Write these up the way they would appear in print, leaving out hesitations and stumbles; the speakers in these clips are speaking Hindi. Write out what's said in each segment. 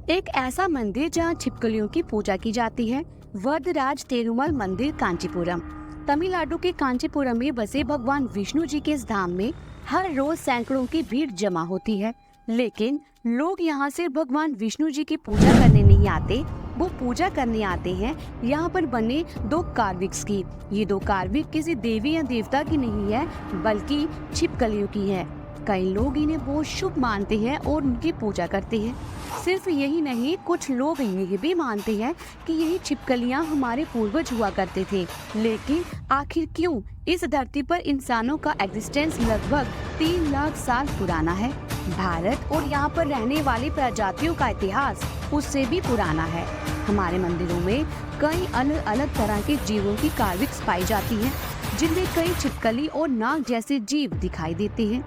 एक ऐसा मंदिर जहाँ छिपकलियों की पूजा की जाती है, वरदराज पेरुमल मंदिर, कांचीपुरम। तमिलनाडु के कांचीपुरम में बसे भगवान विष्णु जी के इस धाम में हर रोज सैकड़ों की भीड़ जमा होती है। लेकिन लोग यहाँ सिर्फ भगवान विष्णु जी की पूजा करने नहीं आते, वो पूजा करने आते हैं यहाँ पर बने दो कार्विक्स की। ये दो कार्विक किसी देवी या देवता की नहीं है, बल्कि छिपकलियों की है। कई लोग इन्हें बहुत शुभ मानते हैं और उनकी पूजा करते हैं। सिर्फ यही नहीं, कुछ लोग ये भी मानते हैं कि यही छिपकलियां हमारे पूर्वज हुआ करते थे। लेकिन आखिर क्यों? इस धरती पर इंसानों का एग्जिस्टेंस लगभग 3 लाख साल पुराना है। भारत और यहाँ पर रहने वाली प्रजातियों का इतिहास उससे भी पुराना है। हमारे मंदिरों में कई अलग अलग तरह के जीवों की कार्विक्स पाई जाती हैं, जिनमें कई छिपकली और नाग जैसे जीव दिखाई देते हैं,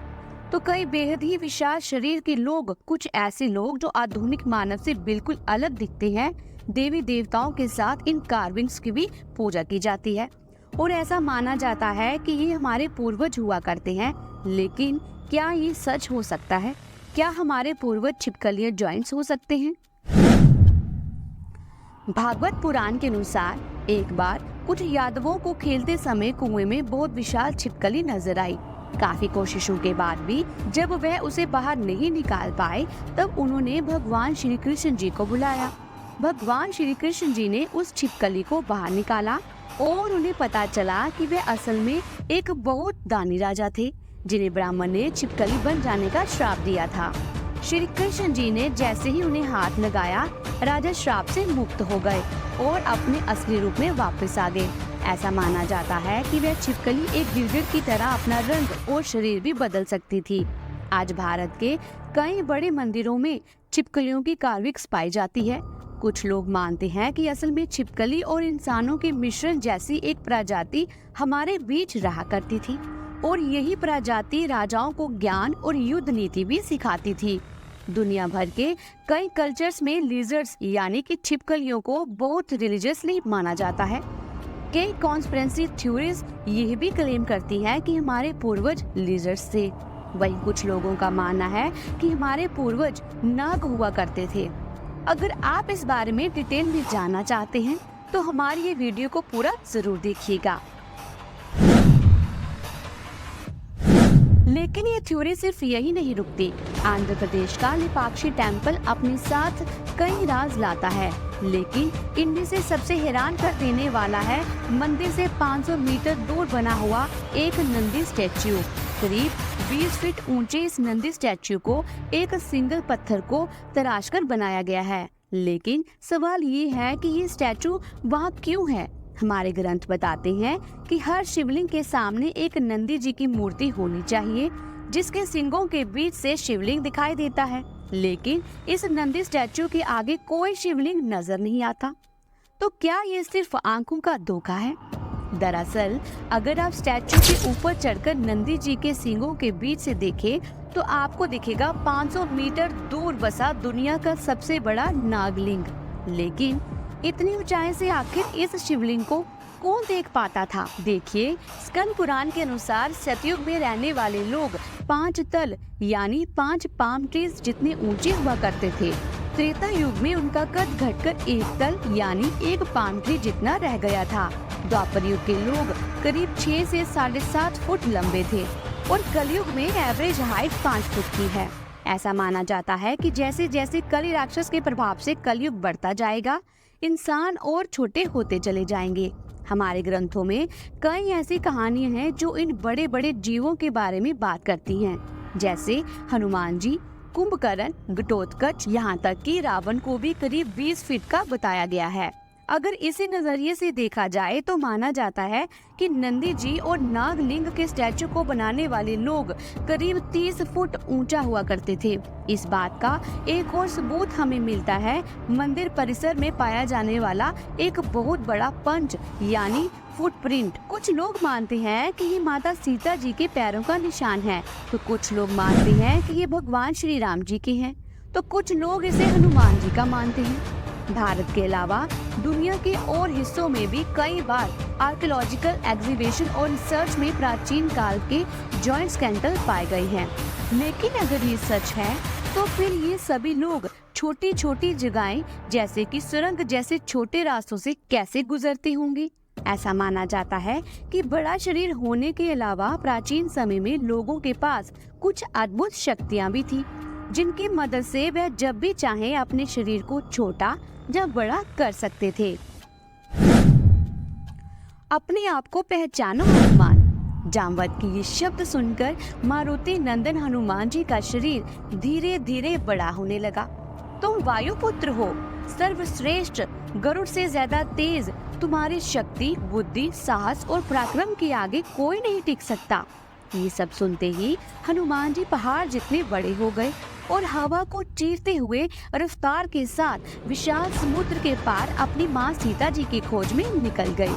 तो कई बेहद ही विशाल शरीर के लोग, कुछ ऐसे लोग जो आधुनिक मानव से बिल्कुल अलग दिखते हैं। देवी देवताओं के साथ इन कार्विंग्स की भी पूजा की जाती है और ऐसा माना जाता है कि ये हमारे पूर्वज हुआ करते हैं। लेकिन क्या ये सच हो सकता है? क्या हमारे पूर्वज छिपकलियां जॉइंट्स हो सकते हैं? भागवत पुराण के अनुसार एक बार कुछ यादवों को खेलते समय कुएं में बहुत विशाल छिपकली नजर आई। काफी कोशिशों के बाद भी जब वह उसे बाहर नहीं निकाल पाए, तब उन्होंने भगवान श्री कृष्ण जी को बुलाया। भगवान श्री कृष्ण जी ने उस छिपकली को बाहर निकाला और उन्हें पता चला कि वे असल में एक बहुत दानी राजा थे, जिन्हें ब्राह्मण ने छिपकली बन जाने का श्राप दिया था। श्री कृष्ण जी ने जैसे ही उन्हें हाथ लगाया, राजा श्राप से मुक्त हो गए और अपने असली रूप में वापस आ गए। ऐसा माना जाता है कि वह छिपकली एक गिरगिट की तरह अपना रंग और शरीर भी बदल सकती थी। आज भारत के कई बड़े मंदिरों में छिपकलियों की कार्विक्स पाई जाती है। कुछ लोग मानते हैं कि असल में छिपकली और इंसानों के मिश्रण जैसी एक प्रजाति हमारे बीच रहा करती थी और यही प्रजाति राजाओं को ज्ञान और युद्ध नीति भी सिखाती थी। दुनिया भर के कई कल्चर्स में लिजर्ड्स यानी कि छिपकलियों को बहुत रिलीजियसली माना जाता है। कई कॉन्स्पिरेसी थ्योरीज यह भी क्लेम करती हैं कि हमारे पूर्वज लिजर्ड्स थे। वहीं कुछ लोगों का मानना है कि हमारे पूर्वज नाग हुआ करते थे। अगर आप इस बारे में डिटेल में जानना चाहते हैं तो हमारी ये वीडियो को पूरा जरूर देखिएगा। लेकिन ये थ्योरी सिर्फ यही नहीं रुकती। आंध्र प्रदेश का लेपाक्षी टेम्पल अपने साथ कई राज लाता है, लेकिन इनमें से सबसे हैरान कर देने वाला है मंदिर से 500 मीटर दूर बना हुआ एक नंदी स्टैच्यू। करीब 20 फीट ऊंचे इस नंदी स्टैच्यू को एक सिंगल पत्थर को तराशकर बनाया गया है। लेकिन सवाल ये है कि ये स्टैच्यू वहाँ क्यों है? हमारे ग्रंथ बताते हैं कि हर शिवलिंग के सामने एक नंदी जी की मूर्ति होनी चाहिए, जिसके सिंगों के बीच से शिवलिंग दिखाई देता है। लेकिन इस नंदी स्टैच्यू के आगे कोई शिवलिंग नजर नहीं आता। तो क्या ये सिर्फ आंखों का धोखा है? दरअसल अगर आप स्टैच्यू के ऊपर चढ़कर नंदी जी के सिंगों के बीच से देखें, तो आपको दिखेगा 500 मीटर दूर बसा दुनिया का सबसे बड़ा नागलिंग। लेकिन इतनी ऊंचाई से आखिर इस शिवलिंग को कौन देख पाता था? देखिए, स्कंद पुराण के अनुसार सतयुग में रहने वाले लोग 5 तल यानी 5 पाम ट्रीज जितने ऊंचे हुआ करते थे। त्रेता युग में उनका कद घटकर 1 तल यानी 1 पाम ट्री जितना रह गया था। द्वापर युग के लोग करीब 6 से 7.5 फुट लंबे थे और कलयुग में एवरेज हाइट 5 फुट की है। ऐसा माना जाता है कि जैसे जैसे कली राक्षस के प्रभाव से कलयुग बढ़ता जाएगा, इंसान और छोटे होते चले जाएंगे। हमारे ग्रंथों में कई ऐसी कहानियां हैं जो इन बड़े बड़े जीवों के बारे में बात करती हैं, जैसे हनुमान जी, कुंभकर्ण, घटोत्कच, यहाँ तक कि रावण को भी करीब 20 फीट का बताया गया है। अगर इसी नजरिए से देखा जाए तो माना जाता है कि नंदी जी और नागलिंग के स्टैचू को बनाने वाले लोग करीब 30 फुट ऊंचा हुआ करते थे। इस बात का एक और सबूत हमें मिलता है मंदिर परिसर में पाया जाने वाला एक बहुत बड़ा पंच यानी फुटप्रिंट। कुछ लोग मानते हैं कि ये माता सीता जी के पैरों का निशान है, तो कुछ लोग मानते हैं कि ये भगवान श्री राम जी के हैं, तो कुछ लोग इसे हनुमान जी का मानते हैं। भारत के अलावा दुनिया के और हिस्सों में भी कई बार आर्कियोलॉजिकल एग्जीबिशन और रिसर्च में प्राचीन काल के जॉइंट स्केलेटल पाए गए हैं। लेकिन अगर ये सच है तो फिर ये सभी लोग छोटी छोटी जगहें जैसे कि सुरंग जैसे छोटे रास्तों से कैसे गुजरते होंगे। ऐसा माना जाता है कि बड़ा शरीर होने के अलावा प्राचीन समय में लोगों के पास कुछ अद्भुत शक्तियां भी थी, जिनकी मदद से वह जब भी चाहे अपने शरीर को छोटा या बड़ा कर सकते थे। अपने आप को पहचानो हनुमान। जामवंत की ये शब्द सुनकर मारुति नंदन हनुमान जी का शरीर धीरे धीरे बड़ा होने लगा। तुम वायुपुत्र हो, सर्वश्रेष्ठ, गरुड़ से ज्यादा तेज। तुम्हारी शक्ति, बुद्धि, साहस और पराक्रम के आगे कोई नहीं टिक सकता। ये सब सुनते ही हनुमान जी पहाड़ जितने बड़े हो गए और हवा को चीरते हुए रफ्तार के साथ विशाल समुद्र के पार अपनी माँ सीता जी की खोज में निकल गए।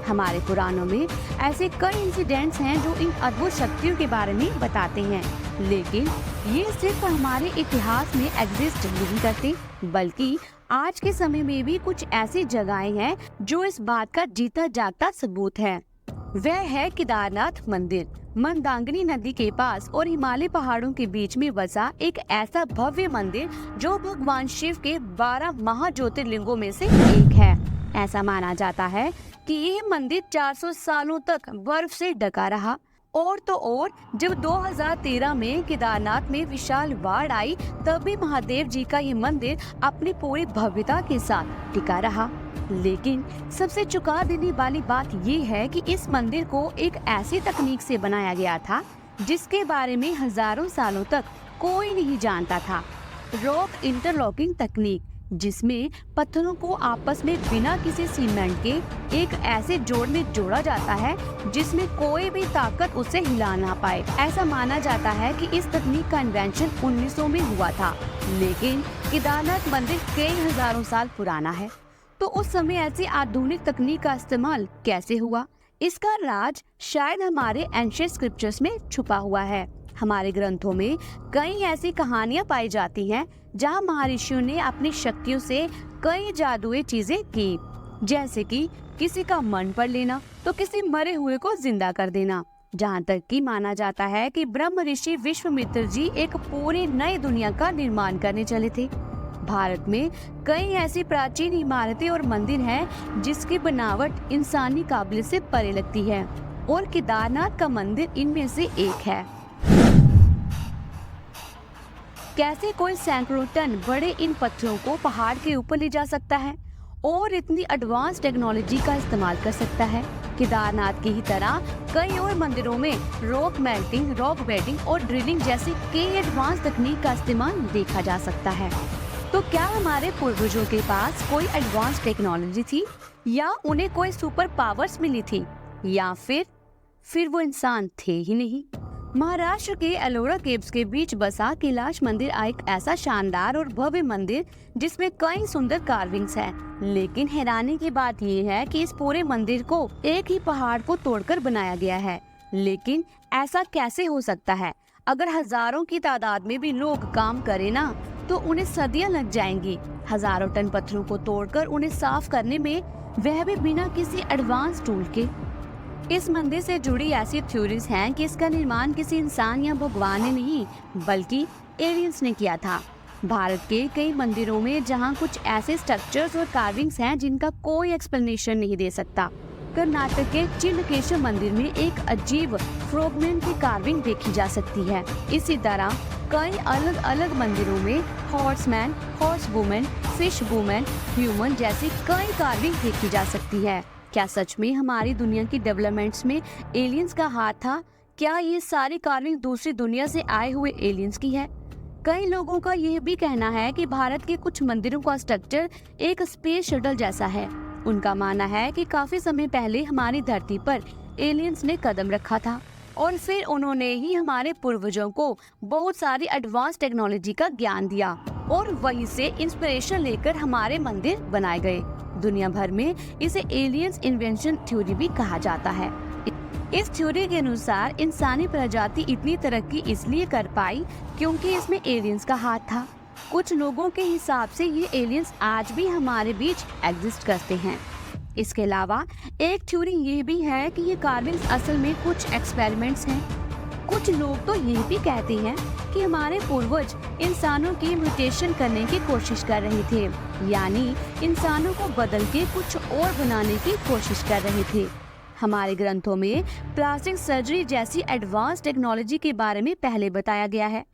हमारे पुराणों में ऐसे कई इंसिडेंट्स हैं जो इन अद्भुत शक्तियों के बारे में बताते हैं, लेकिन ये सिर्फ हमारे इतिहास में एग्जिस्ट नहीं करते, बल्कि आज के समय में भी कुछ ऐसी जगहें हैं जो इस बात का जीता जागता सबूत है। वह है केदारनाथ मंदिर। मंदाकिनी नदी के पास और हिमालय पहाड़ों के बीच में बसा एक ऐसा भव्य मंदिर जो भगवान शिव के 12 महाज्योतिर्लिंगों में से एक है। ऐसा माना जाता है कि यह मंदिर 400 सालों तक बर्फ से ढका रहा। और तो और जब 2013 में केदारनाथ में विशाल बाढ़ आई, तब भी महादेव जी का ये मंदिर अपनी पूरी भव्यता के साथ टिका रहा। लेकिन सबसे चौंका देने वाली बात ये है कि इस मंदिर को एक ऐसी तकनीक से बनाया गया था जिसके बारे में हजारों सालों तक कोई नहीं जानता था। रॉक इंटरलॉकिंग तकनीक, जिसमें पत्थरों को आपस में बिना किसी सीमेंट के एक ऐसे जोड़ में जोड़ा जाता है जिसमें कोई भी ताकत उसे हिला ना पाए। ऐसा माना जाता है कि इस तकनीक का इन्वेंशन 1900 में हुआ था, लेकिन केदारनाथ मंदिर कई हजारों साल पुराना है। तो उस समय ऐसी आधुनिक तकनीक का इस्तेमाल कैसे हुआ? इसका राज शायद हमारे एंशिएंट स्क्रिप्चर्स में छुपा हुआ है। हमारे ग्रंथों में कई ऐसी कहानियां पाई जाती हैं जहां महर्षियों ने अपनी शक्तियों से कई जादुई चीजें की, जैसे कि किसी का मन पढ़ लेना तो किसी मरे हुए को जिंदा कर देना। जहां तक कि माना जाता है कि ब्रह्म ऋषि विश्वामित्र जी एक पूरी नई दुनिया का निर्माण करने चले थे। भारत में कई ऐसी प्राचीन इमारतें और मंदिर हैं जिसकी बनावट इंसानी काबिलियत से परे लगती है, और केदारनाथ का मंदिर इनमें से एक है। कैसे कोई सैकड़ों टन बड़े इन पत्थरों को पहाड़ के ऊपर ले जा सकता है और इतनी एडवांस टेक्नोलॉजी का इस्तेमाल कर सकता है? केदारनाथ की ही तरह कई और मंदिरों में रॉक मेल्टिंग, रॉक बेडिंग और ड्रिलिंग जैसी कई एडवांस तकनीक का इस्तेमाल देखा जा सकता है। तो क्या हमारे पूर्वजों के पास कोई एडवांस टेक्नोलॉजी थी, या उन्हें कोई सुपर पावर्स मिली थी, या फिर वो इंसान थे ही नहीं? महाराष्ट्र के एलोरा केव्स के बीच बसा कैलाश मंदिर एक ऐसा शानदार और भव्य मंदिर जिसमें कई सुंदर कार्विंग्स हैं। लेकिन हैरानी की बात यह है कि इस पूरे मंदिर को एक ही पहाड़ को तोड़कर बनाया गया है। लेकिन ऐसा कैसे हो सकता है? अगर हजारों की तादाद में भी लोग काम करें ना, तो उन्हें सदियां लग जाएंगी। हजारों टन पत्थरों को तोड़कर उन्हें साफ करने में, वह भी बिना किसी एडवांस टूल के। इस मंदिर से जुड़ी ऐसी थ्योरीज हैं कि इसका निर्माण किसी इंसान या भगवान ने नहीं, बल्कि एलियंस ने किया था। भारत के कई मंदिरों में जहां कुछ ऐसे स्ट्रक्चर्स और कार्विंग्स हैं जिनका कोई एक्सप्लेनेशन नहीं दे सकता। कर्नाटक के चिन्नकेशव मंदिर में एक अजीब फ्रॉगमैन की कार्विंग देखी जा सकती है। इसी तरह कई अलग अलग मंदिरों में horseman, horse women, fish women, human जैसी कई कार्विंग देखी जा सकती है। क्या सच में हमारी दुनिया की डेवलपमेंट्स में एलियंस का हाथ था? क्या ये सारी कार्विंग दूसरी दुनिया से आए हुए एलियंस की है? कई लोगों का यह भी कहना है कि भारत के कुछ मंदिरों का स्ट्रक्चर एक स्पेस शटल जैसा है। उनका मानना है कि काफी समय पहले हमारी धरती पर एलियंस ने कदम रखा था और फिर उन्होंने ही हमारे पूर्वजों को बहुत सारी एडवांस टेक्नोलॉजी का ज्ञान दिया और वहीं से इंस्पिरेशन लेकर हमारे मंदिर बनाए गए। दुनिया भर में इसे एलियंस इन्वेंशन थ्योरी भी कहा जाता है। इस थ्योरी के अनुसार इंसानी प्रजाति इतनी तरक्की इसलिए कर पाई क्योंकि इसमें एलियंस का हाथ था। कुछ लोगों के हिसाब से ये एलियंस आज भी हमारे बीच एग्जिस्ट करते हैं। इसके अलावा एक थ्योरी ये भी है कि ये कार्विंग्स असल में कुछ एक्सपेरिमेंट्स हैं। कुछ लोग तो ये भी कहते हैं कि हमारे पूर्वज इंसानों की म्यूटेशन करने की कोशिश कर रहे थे, यानी इंसानों को बदल के कुछ और बनाने की कोशिश कर रहे थे। हमारे ग्रंथों में प्लास्टिक सर्जरी जैसी एडवांस टेक्नोलॉजी के बारे में पहले बताया गया है,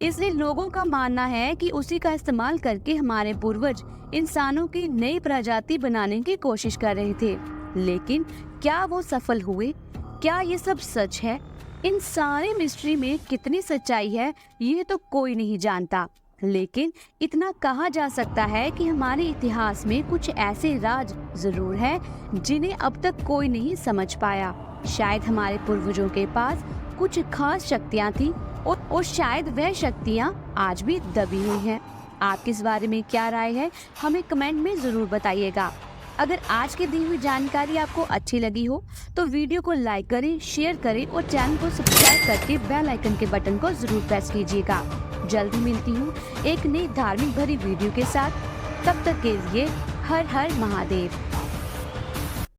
इसलिए लोगों का मानना है कि उसी का इस्तेमाल करके हमारे पूर्वज इंसानों की नई प्रजाति बनाने की कोशिश कर रहे थे। लेकिन क्या वो सफल हुए? क्या ये सब सच है? इन सारे मिस्ट्री में कितनी सच्चाई है ये तो कोई नहीं जानता, लेकिन इतना कहा जा सकता है कि हमारे इतिहास में कुछ ऐसे राज जरूर हैं जिन्हें अब तक कोई नहीं समझ पाया। शायद हमारे पूर्वजों के पास कुछ खास शक्तियाँ थी और शायद वह शक्तियाँ आज भी दबी हुई हैं। आपकी इस बारे में क्या राय है, हमें कमेंट में जरूर बताइएगा। अगर आज की दी हुई जानकारी आपको अच्छी लगी हो तो वीडियो को लाइक करें, शेयर करें और चैनल को सब्सक्राइब करके बेल आइकन के बटन को जरूर प्रेस कीजिएगा। जल्दी मिलती हूँ एक नई धार्मिक भरी वीडियो के साथ। तब तक के लिए हर हर महादेव।